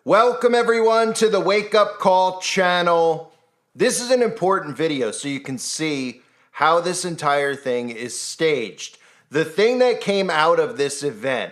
Welcome everyone to the Wake Up Call channel. This is an important video so you can see how this entire thing is staged. The thing that came out of this event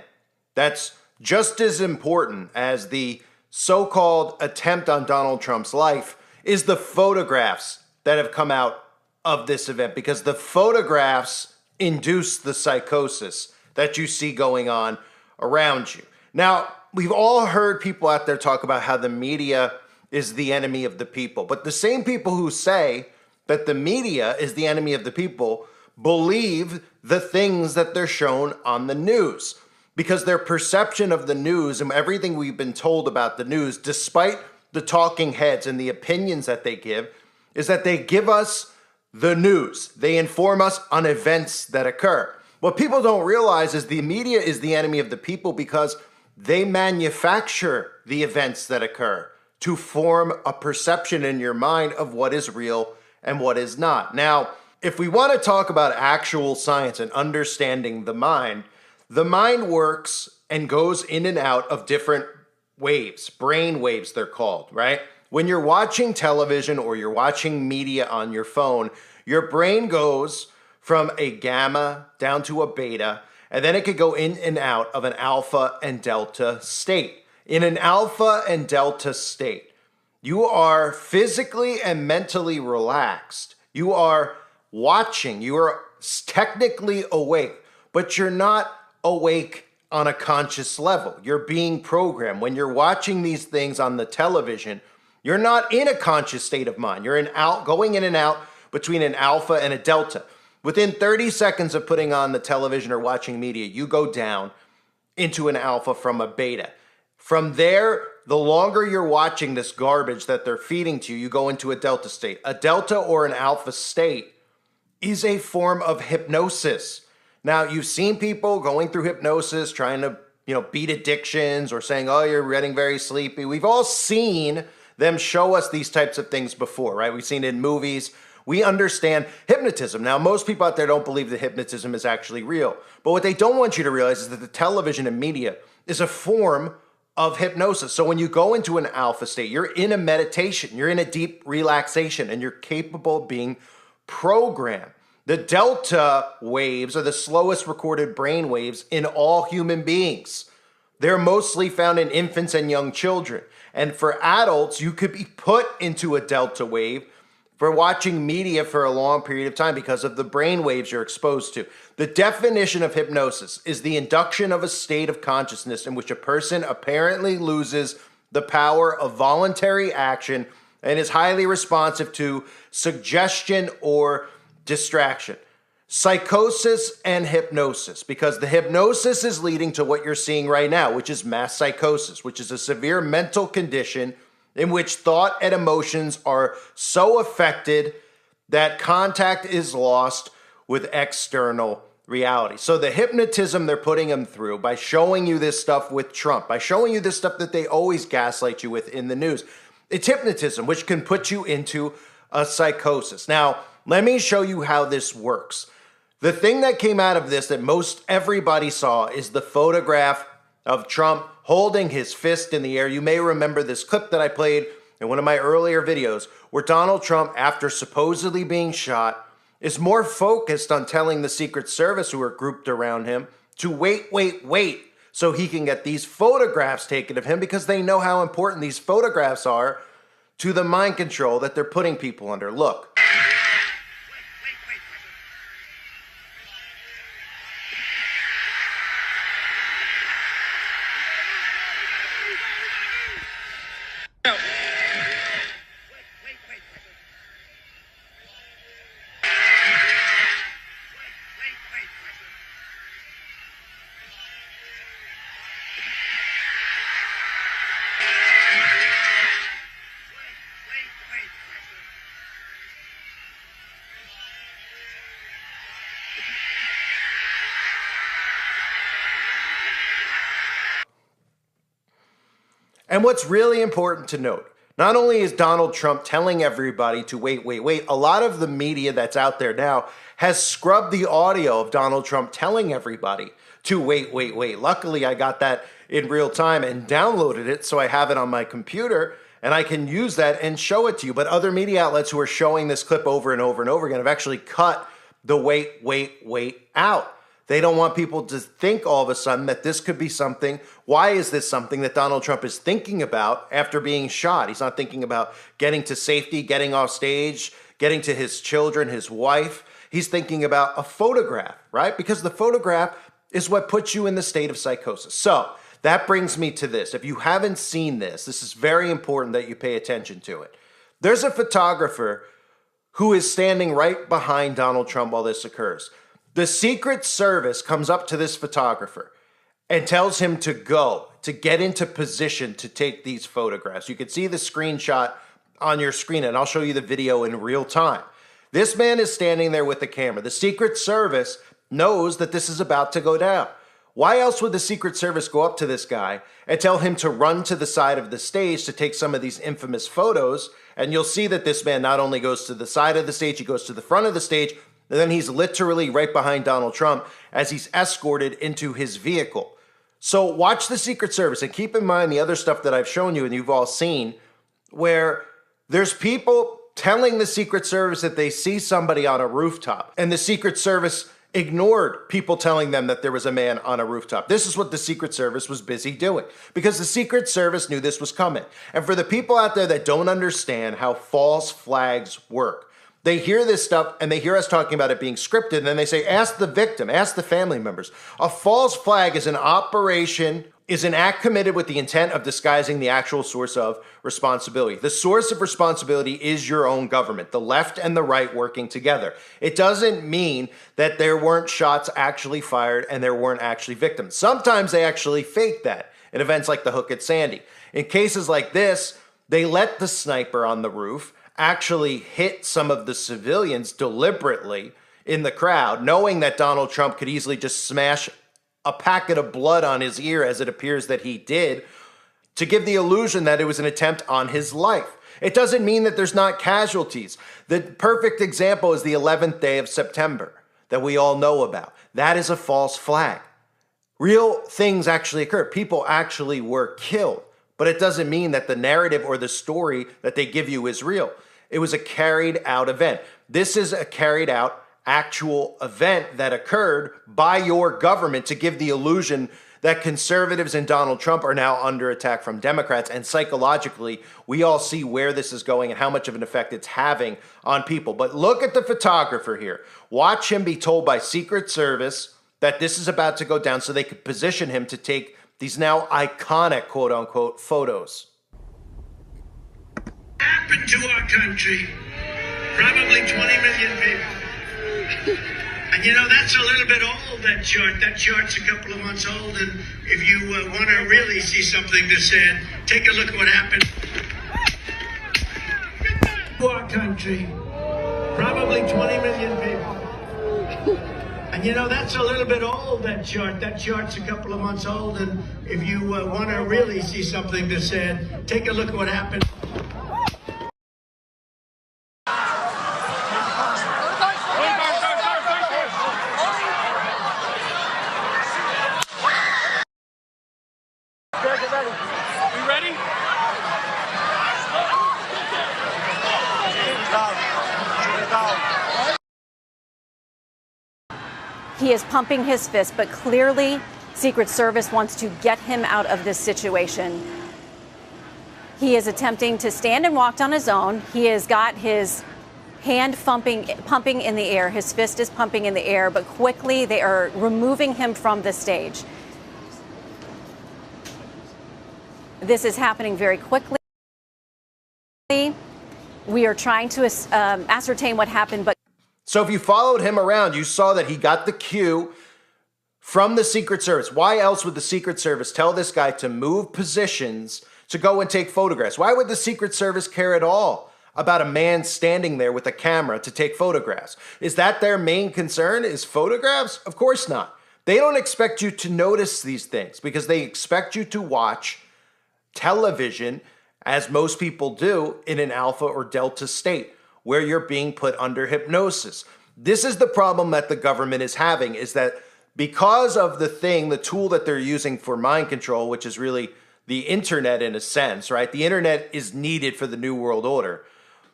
that's just as important as the so-called attempt on Donald Trump's life is the photographs that have come out of this event, because the photographs induce the psychosis that you see going on around you. Now, we've all heard people out there talk about how the media is the enemy of the people, but the same people who say that the media is the enemy of the people believe the things that they're shown on the news, because their perception of the news and everything we've been told about the news, despite the talking heads and the opinions that they give, is that they give us the news. They inform us on events that occur. What people don't realize is the media is the enemy of the people because they manufacture the events that occur to form a perception in your mind of what is real and what is not. Now, if we want to talk about actual science and understanding the mind works and goes in and out of different waves, brain waves they're called, right? When you're watching television or you're watching media on your phone, your brain goes from a gamma down to a beta, and then it could go in and out of an alpha and delta state. In an alpha and delta state, you are physically and mentally relaxed. You are watching. You are technically awake, but you're not awake on a conscious level. You're being programmed. When you're watching these things on the television, you're not in a conscious state of mind. You're going in and out between an alpha and a delta. Within 30 seconds of putting on the television or watching media, you go down into an alpha from a beta. From there, the longer you're watching this garbage that they're feeding to you, you go into a delta state. A delta or an alpha state is a form of hypnosis. Now, you've seen people going through hypnosis, trying to, beat addictions or saying, oh, you're getting very sleepy. We've all seen them show us these types of things before, right? We've seen it in movies. We understand hypnotism. Now, most people out there don't believe that hypnotism is actually real. But what they don't want you to realize is that the television and media is a form of hypnosis. So when you go into an alpha state, you're in a meditation, you're in a deep relaxation, and you're capable of being programmed. The delta waves are the slowest recorded brain waves in all human beings. They're mostly found in infants and young children. And for adults, you could be put into a delta wave for watching media for a long period of time because of the brain waves you're exposed to. The definition of hypnosis is the induction of a state of consciousness in which a person apparently loses the power of voluntary action and is highly responsive to suggestion or distraction. Psychosis and hypnosis, because the hypnosis is leading to what you're seeing right now, which is mass psychosis, which is a severe mental condition in which thought and emotions are so affected that contact is lost with external reality. So the hypnotism they're putting them through by showing you this stuff with Trump, by showing you this stuff that they always gaslight you with in the news, it's hypnotism, which can put you into a psychosis. Now, let me show you how this works. The thing that came out of this that most everybody saw is the photograph of Trump holding his fist in the air. You may remember this clip that I played in one of my earlier videos where Donald Trump, after supposedly being shot, is more focused on telling the Secret Service who are grouped around him to wait, so he can get these photographs taken of him, because they know how important these photographs are to the mind control that they're putting people under. Look. And what's really important to note, not only is Donald Trump telling everybody to wait, a lot of the media that's out there now has scrubbed the audio of Donald Trump telling everybody to wait. Luckily, I got that in real time and downloaded it so I have it on my computer and I can use that and show it to you. But other media outlets who are showing this clip over and over and over again have actually cut the wait out. They don't want people to think all of a sudden that this could be something. Why is this something that Donald Trump is thinking about after being shot? He's not thinking about getting to safety, getting off stage, getting to his children, his wife. He's thinking about a photograph, right? Because the photograph is what puts you in the state of psychosis. So that brings me to this. If you haven't seen this, this is very important that you pay attention to it. There's a photographer who is standing right behind Donald Trump while this occurs. The Secret Service comes up to this photographer and tells him to go, to get into position to take these photographs. You can see the screenshot on your screen, and I'll show you the video in real time. This man is standing there with the camera. The Secret Service knows that this is about to go down. Why else would the Secret Service go up to this guy and tell him to run to the side of the stage to take some of these infamous photos? And you'll see that this man not only goes to the side of the stage, he goes to the front of the stage, and then he's literally right behind Donald Trump as he's escorted into his vehicle. So watch the Secret Service and keep in mind the other stuff that I've shown you and you've all seen, where there's people telling the Secret Service that they see somebody on a rooftop, and the Secret Service ignored people telling them that there was a man on a rooftop. This is what the Secret Service was busy doing because the Secret Service knew this was coming. And for the people out there that don't understand how false flags work, they hear this stuff and they hear us talking about it being scripted, and then they say, ask the victim, ask the family members. A false flag is an operation, is an act committed with the intent of disguising the actual source of responsibility. The source of responsibility is your own government, the left and the right working together. It doesn't mean that there weren't shots actually fired and there weren't actually victims. Sometimes they actually fake that in events like the Hook at Sandy. In cases like this, they let the sniper on the roof actually hit some of the civilians deliberately in the crowd, knowing that Donald Trump could easily just smash a packet of blood on his ear, as it appears that he did, to give the illusion that it was an attempt on his life. It doesn't mean that there's not casualties. The perfect example is the 11th day of September that we all know about. That is a false flag. Real things actually occurred. People actually were killed, but it doesn't mean that the narrative or the story that they give you is real. It was a carried out event. This is a carried out actual event that occurred by your government to give the illusion that conservatives and Donald Trump are now under attack from Democrats. And psychologically, we all see where this is going and how much of an effect it's having on people. But look at the photographer here. Watch him be told by Secret Service that this is about to go down so they could position him to take these now iconic, quote unquote, photos. Happened to our country, probably 20 million people. And you know, that's a little bit old, that chart. That chart's a couple of months old, and if you want to really see something that's sad, take a look at what happened to our country, probably 20 million people. And you know, that's a little bit old, that chart. That chart's a couple of months old, and if you want to really see something that's sad, take a look at what happened. He is pumping his fist, but clearly Secret Service wants to get him out of this situation. He is attempting to stand and walk on his own. He has got his hand pumping in the air. His fist is pumping in the air, but quickly they are removing him from the stage. This is happening very quickly. We are trying to ascertain what happened, but So if you followed him around, you saw that he got the cue from the Secret Service. Why else would the Secret Service tell this guy to move positions to go and take photographs? Why would the Secret Service care at all about a man standing there with a camera to take photographs? Is that their main concern, is photographs? Of course not. They don't expect you to notice these things because they expect you to watch television, as most people do, in an alpha or delta state, where you're being put under hypnosis. This is the problem that the government is having, is that because of the tool that they're using for mind control, which is really the internet in a sense, right? The internet is needed for the New World Order.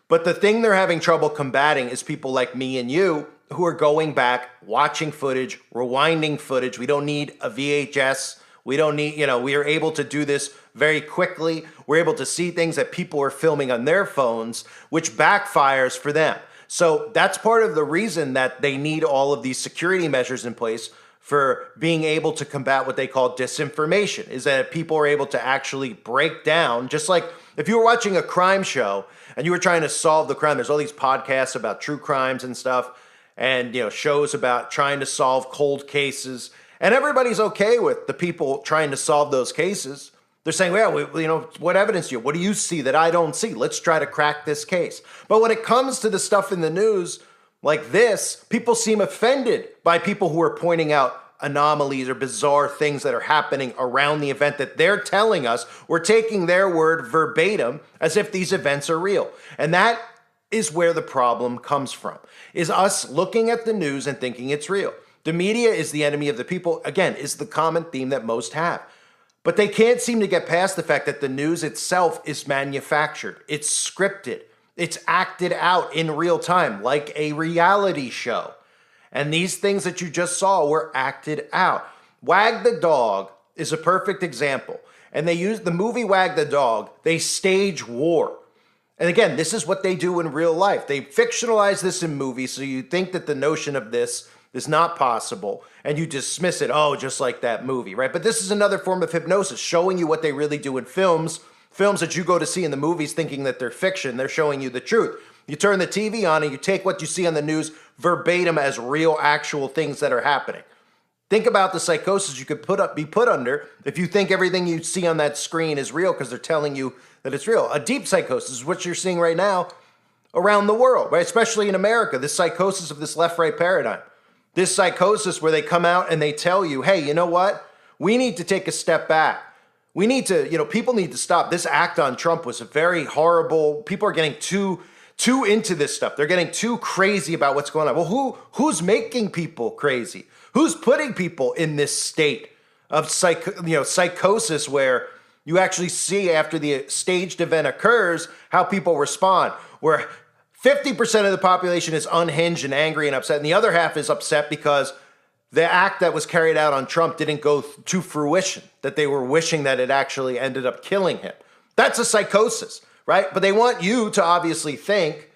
But the thing they're having trouble combating is people like me and you who are going back, watching footage, rewinding footage. We don't need a VHS. We don't need, we are able to do this very quickly. We're able to see things that people are filming on their phones, which backfires for them. So that's part of the reason that they need all of these security measures in place for being able to combat what they call disinformation, is that people are able to actually break down, just like if you were watching a crime show and you were trying to solve the crime. There's all these podcasts about true crimes and stuff, and shows about trying to solve cold cases, and everybody's okay with the people trying to solve those cases. They're saying, well, what evidence do you have? What do you see that I don't see? Let's try to crack this case. But when it comes to the stuff in the news like this, people seem offended by people who are pointing out anomalies or bizarre things that are happening around the event that they're telling us. We're taking their word verbatim as if these events are real. And that is where the problem comes from, is us looking at the news and thinking it's real. The media is the enemy of the people, again, is the common theme that most have. But they can't seem to get past the fact that the news itself is manufactured. It's scripted. It's acted out in real time, like a reality show. And these things that you just saw were acted out. Wag the Dog is a perfect example. And they use the movie Wag the Dog, they stage war. And again, this is what they do in real life. They fictionalize this in movies, so you think that the notion of this is not possible, and you dismiss it, just like that movie, right? But this is another form of hypnosis, showing you what they really do in films that you go to see in the movies thinking that they're fiction. They're showing you the truth. You turn the TV on and you take what you see on the news verbatim as real, actual things that are happening. Think about the psychosis you could be put under if you think everything you see on that screen is real because they're telling you that it's real. A deep psychosis is what you're seeing right now around the world, right? Especially in America, this psychosis of this left-right paradigm. This psychosis where they come out and they tell you, hey, you know what? We need to take a step back. We need to, people need to stop. This act on Trump was very horrible. People are getting too into this stuff. They're getting too crazy about what's going on. Well, who's making people crazy? Who's putting people in this state of psychosis where you actually see after the staged event occurs how people respond, where 50% of the population is unhinged and angry and upset, and the other half is upset because the act that was carried out on Trump didn't go to fruition, that they were wishing that it actually ended up killing him. That's a psychosis, right? But they want you to obviously think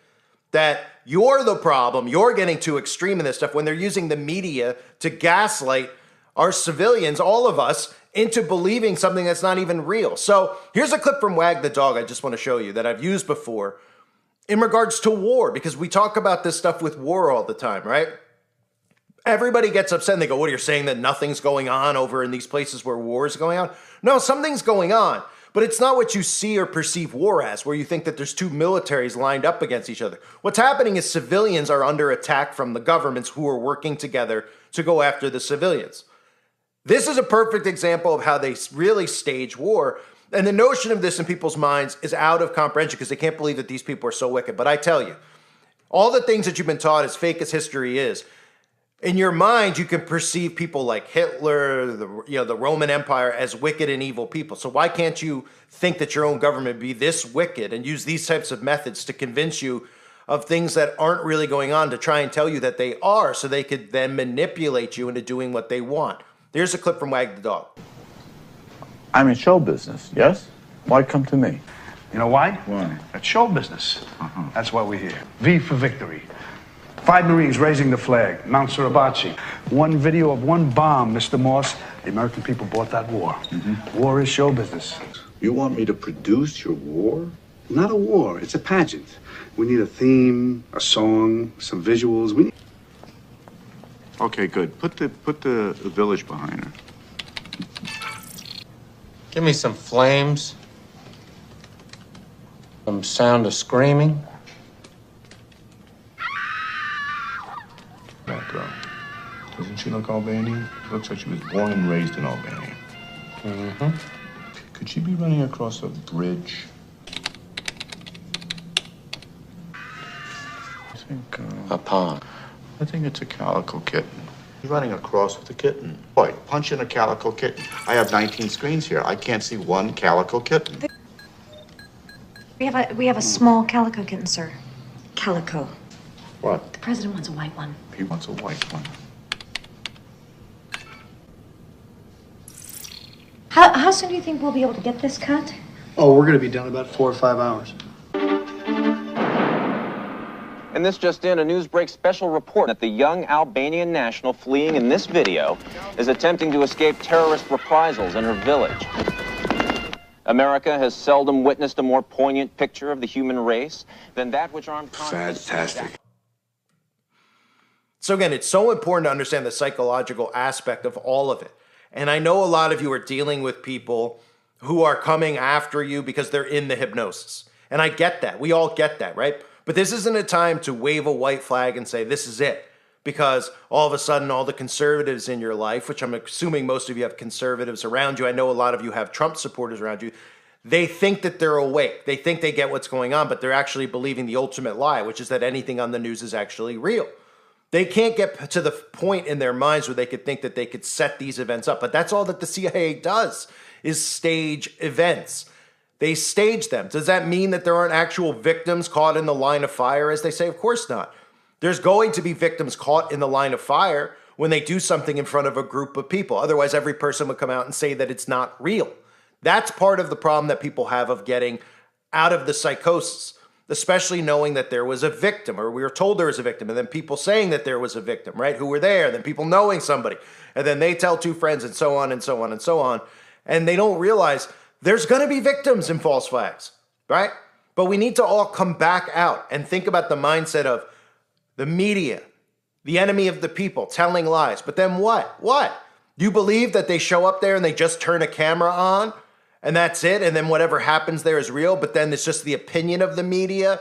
that you're the problem, you're getting too extreme in this stuff, when they're using the media to gaslight our civilians, all of us, into believing something that's not even real. So here's a clip from Wag the Dog I just want to show you that I've used before in regards to war, because we talk about this stuff with war all the time, right? Everybody gets upset and they go, what, you're saying that nothing's going on over in these places where war is going on? No, something's going on, but it's not what you see or perceive war as, where you think that there's two militaries lined up against each other. What's happening is civilians are under attack from the governments who are working together to go after the civilians. This is a perfect example of how they really stage war. And the notion of this in people's minds is out of comprehension because they can't believe that these people are so wicked. But I tell you, all the things that you've been taught, as fake as history is, in your mind, you can perceive people like Hitler, the Roman Empire, as wicked and evil people. So why can't you think that your own government be this wicked and use these types of methods to convince you of things that aren't really going on, to try and tell you that they are, so they could then manipulate you into doing what they want? Here's a clip from Wag the Dog. I'm in show business, yes? Why come to me? You know why? Why? That's show business. That's why we're here. V for victory. 5 Marines raising the flag. Mount Suribachi. One video of one bomb, Mr. Morse. The American people bought that war. War is show business. You want me to produce your war? Not a war. It's a pageant. We need a theme, a song, some visuals. Okay, good. Put the village behind her. Give me some flames. Some sound of screaming. That girl. Doesn't she look Albanian? She looks like she was born and raised in Albania. Mm-hmm. Could she be running across a bridge? I think, A pond. I think it's a calico kitten. You're running across with a kitten. Boy, punch in a calico kitten. I have 19 screens here. I can't see one calico kitten. We have a small calico kitten, sir. Calico. What? The president wants a white one. He wants a white one. How soon do you think we'll be able to get this cut? Oh, we're going to be done in about 4 or 5 hours. And this just in, a Newsbreak special report that the young Albanian national fleeing in this video is attempting to escape terrorist reprisals in her village. America has seldom witnessed a more poignant picture of the human race than that which armed conflict. Fantastic. So again, it's so important to understand the psychological aspect of all of it. And I know a lot of you are dealing with people who are coming after you because they're in the hypnosis. And I get that. We all get that, right? But this isn't a time to wave a white flag and say, this is it. Because all of a sudden, all the conservatives in your life, which I'm assuming most of you have conservatives around you, I know a lot of you have Trump supporters around you, they think that they're awake. They think they get what's going on, but they're actually believing the ultimate lie, which is that anything on the news is actually real. They can't get to the point in their minds where they could think that they could set these events up. But that's all that the CIA does, is stage events. They stage them. Does that mean that there aren't actual victims caught in the line of fire, as they say? Of course not. There's going to be victims caught in the line of fire when they do something in front of a group of people. Otherwise, every person would come out and say that it's not real. That's part of the problem that people have of getting out of the psychosis, especially knowing that there was a victim, or we were told there was a victim, and then people saying that there was a victim, right, who were there, and then people knowing somebody, and then they tell 2 friends, and so on and so on and so on, and they don't realize there's going to be victims in false flags, right? But we need to all come back out and think about the mindset of the media, the enemy of the people, telling lies. But then what? What? You believe that they show up there and they just turn a camera on and that's it, and then whatever happens there is real, but then it's just the opinion of the media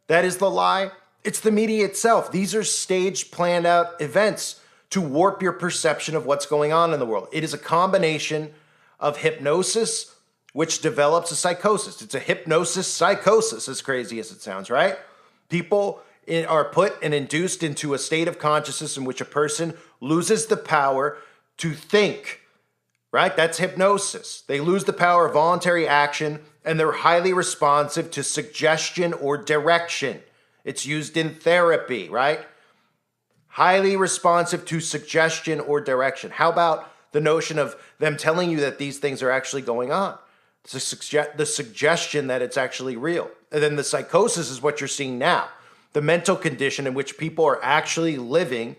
that is the lie? It's the media itself. These are staged, planned out events to warp your perception of what's going on in the world. It is a combination of hypnosis, which develops a psychosis. It's a hypnosis psychosis, as crazy as it sounds, right? People are put and induced into a state of consciousness in which a person loses the power to think, right? That's hypnosis. They lose the power of voluntary action, and they're highly responsive to suggestion or direction. It's used in therapy, right? Highly responsive to suggestion or direction. How about the notion of them telling you that these things are actually going on? The suggestion that it's actually real. And then the psychosis is what you're seeing now. The mental condition in which people are actually living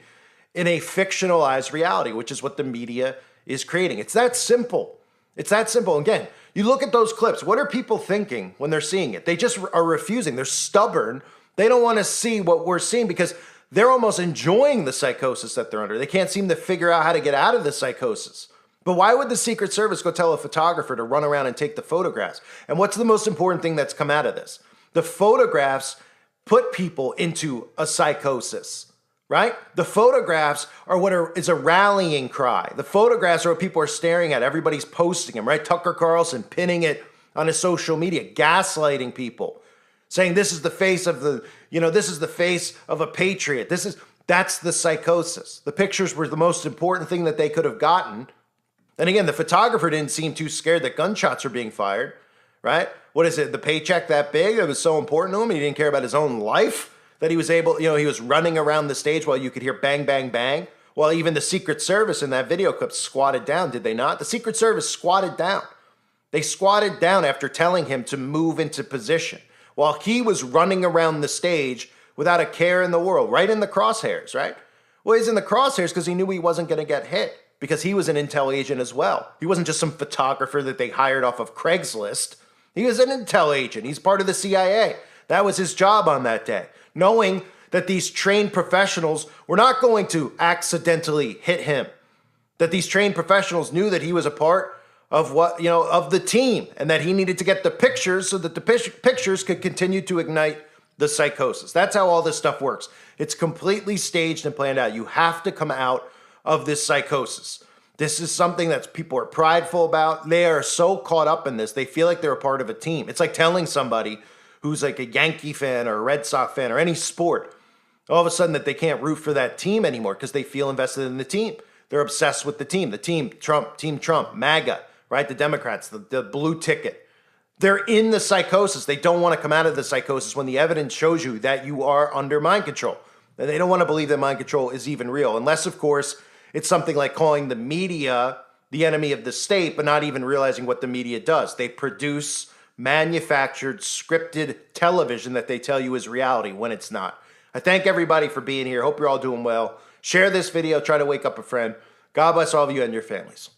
in a fictionalized reality, which is what the media is creating. It's that simple. It's that simple. Again, you look at those clips. What are people thinking when they're seeing it? They just are refusing. They're stubborn. They don't want to see what we're seeing because they're almost enjoying the psychosis that they're under. They can't seem to figure out how to get out of the psychosis. But why would the Secret Service go tell a photographer to run around and take the photographs? And what's the most important thing that's come out of this? The photographs put people into a psychosis, right? The photographs are what is a rallying cry. The photographs are what people are staring at. Everybody's posting them, right? Tucker Carlson pinning it on his social media, gaslighting people, saying this is the face of this is the face of a patriot. That's the psychosis. The pictures were the most important thing that they could have gotten. And again, the photographer didn't seem too scared that gunshots are being fired, right? What is it? The paycheck that big? It was so important to him. He didn't care about his own life that he was able, he was running around the stage while you could hear bang, bang, bang. While even the Secret Service in that video clip squatted down, did they not? The Secret Service squatted down. They squatted down after telling him to move into position while he was running around the stage without a care in the world, right in the crosshairs, right? Well, he's in the crosshairs because he knew he wasn't going to get hit because he was an intel agent as well. He wasn't just some photographer that they hired off of Craigslist. He was an intel agent. He's part of the CIA. That was his job on that day, knowing that these trained professionals were not going to accidentally hit him, that these trained professionals knew that he was a part of of the team and that he needed to get the pictures so that the pictures could continue to ignite the psychosis. That's how all this stuff works. It's completely staged and planned out. You have to come out of this psychosis. This is something that people are prideful about. They are so caught up in this. They feel like they're a part of a team. It's like telling somebody who's like a Yankee fan or a Red Sox fan or any sport All of a sudden that they can't root for that team anymore because they feel invested in the team. They're obsessed with the team, Team Trump, MAGA, right? The Democrats, the blue ticket. They're in the psychosis. They don't want to come out of the psychosis when the evidence shows you that you are under mind control. And they don't want to believe that mind control is even real, unless, of course, it's something like calling the media the enemy of the state, but not even realizing what the media does. They produce manufactured, scripted television that they tell you is reality when it's not. I thank everybody for being here. Hope you're all doing well. Share this video. Try to wake up a friend. God bless all of you and your families.